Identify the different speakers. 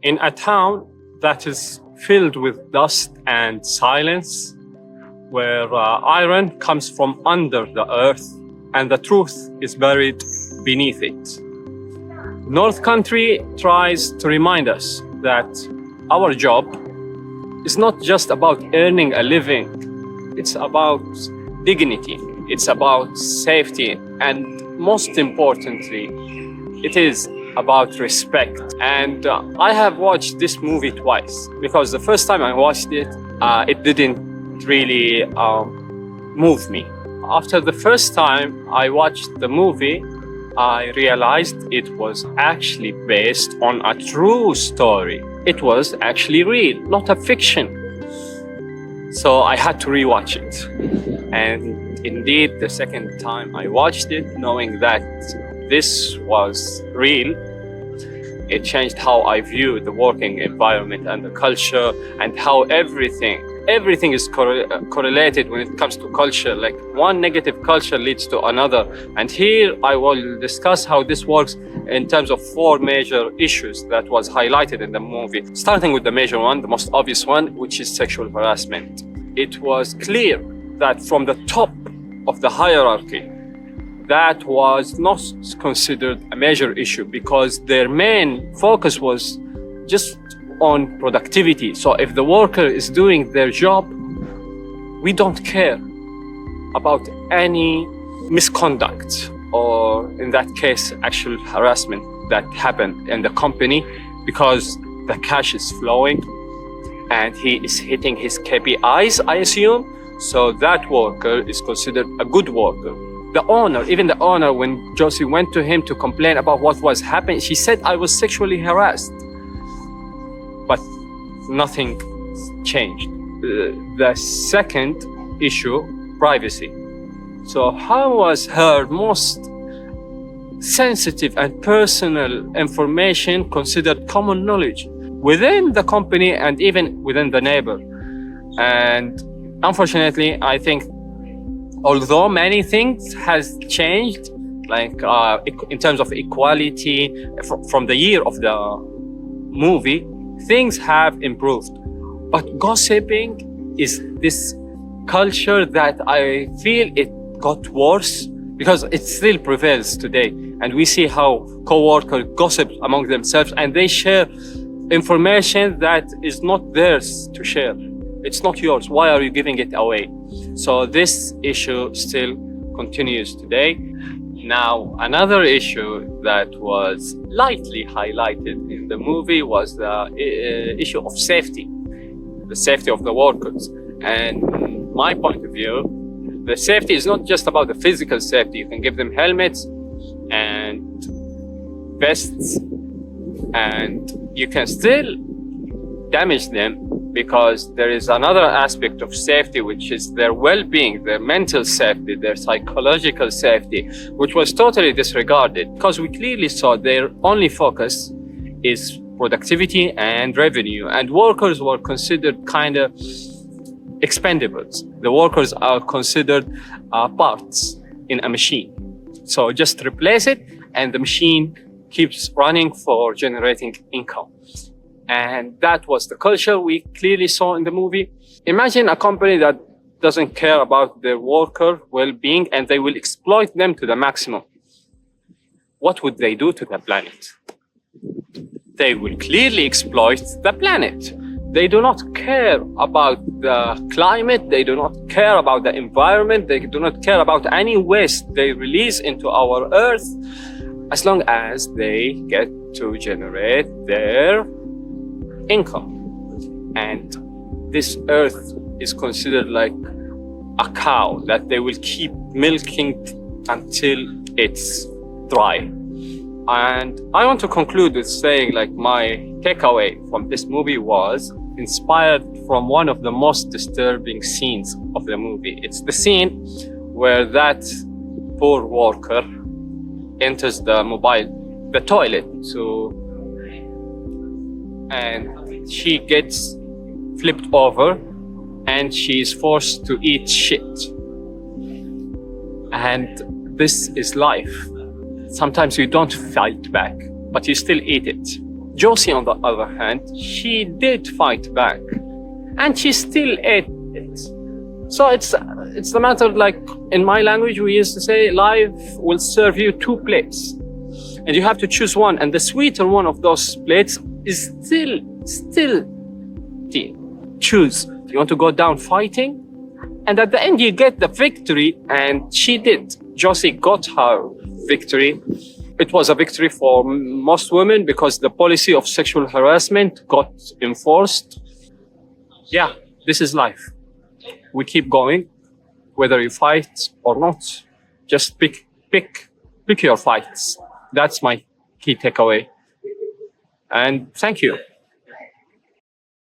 Speaker 1: in a town that is filled with dust and silence, where iron comes from under the earth and the truth is buried beneath it. North Country tries to remind us that our job is not just about earning a living, it's about dignity, it's about safety, and most importantly, it is about respect. And I have watched this movie twice because the first time I watched it, it didn't really move me. After the first time I watched the movie, I realized it was actually based on a true story. It was actually real, not a fiction. So I had to rewatch it. And indeed, the second time I watched it, knowing that this was real, it changed how I view the working environment and the culture and how everything is correlated when it comes to culture. Like one negative culture leads to another. And here I will discuss how this works in terms of 4 major issues that was highlighted in the movie. Starting with the major one, the most obvious one, which is sexual harassment. It was clear that from the top of the hierarchy, that was not considered a major issue because their main focus was just on productivity. So if the worker is doing their job, we don't care about any misconduct or, in that case, actual harassment that happened in the company, because the cash is flowing and he is hitting his KPIs, I assume. So that worker is considered a good worker. The owner, even the owner, when Josie went to him to complain about what was happening, she said, I was sexually harassed. But nothing changed. The second issue, privacy. So how was her most sensitive and personal information considered common knowledge within the company and even within the neighbor? And unfortunately, I think although many things has changed, like in terms of equality from the year of the movie, things have improved. But gossiping is this culture that I feel it got worse because it still prevails today. And we see how co-workers gossip among themselves and they share information that is not theirs to share. It's not yours. Why are you giving it away? So this issue still continues today. Now, another issue that was lightly highlighted in the movie was the issue of safety, the safety of the workers. And my point of view, the safety is not just about the physical safety. You can give them helmets and vests, and you can still damage them, because there is another aspect of safety, which is their well-being, their mental safety, their psychological safety, which was totally disregarded because we clearly saw their only focus is productivity and revenue, and workers were considered kind of expendables. The workers are considered parts in a machine. So just replace it and the machine keeps running for generating income. And that was the culture we clearly saw in the movie. Imagine a company that doesn't care about their worker well-being and they will exploit them to the maximum. What would they do to the planet? They will clearly exploit the planet. They do not care about the climate. They do not care about the environment. They do not care about any waste they release into our earth, as long as they get to generate their income. And this earth is considered like a cow that they will keep milking until it's dry. And I want to conclude with saying, like, my takeaway from this movie was inspired from one of the most disturbing scenes of the movie. It's the scene where that poor worker enters the toilet and she gets flipped over and she's forced to eat shit. And this is life. Sometimes you don't fight back, but you still eat it. Josie, on the other hand, she did fight back, and she still ate it. So it's the matter, like in my language, we used to say, life will serve you two plates, and you have to choose one. And the sweeter one of those plates is still tea. Choose. Do you want to go down fighting? And at the end, you get the victory, and she did. Josie got her victory. It was a victory for most women because the policy of sexual harassment got enforced. Yeah, this is life. We keep going, whether you fight or not. Just pick your fights. That's my key takeaway. And thank you.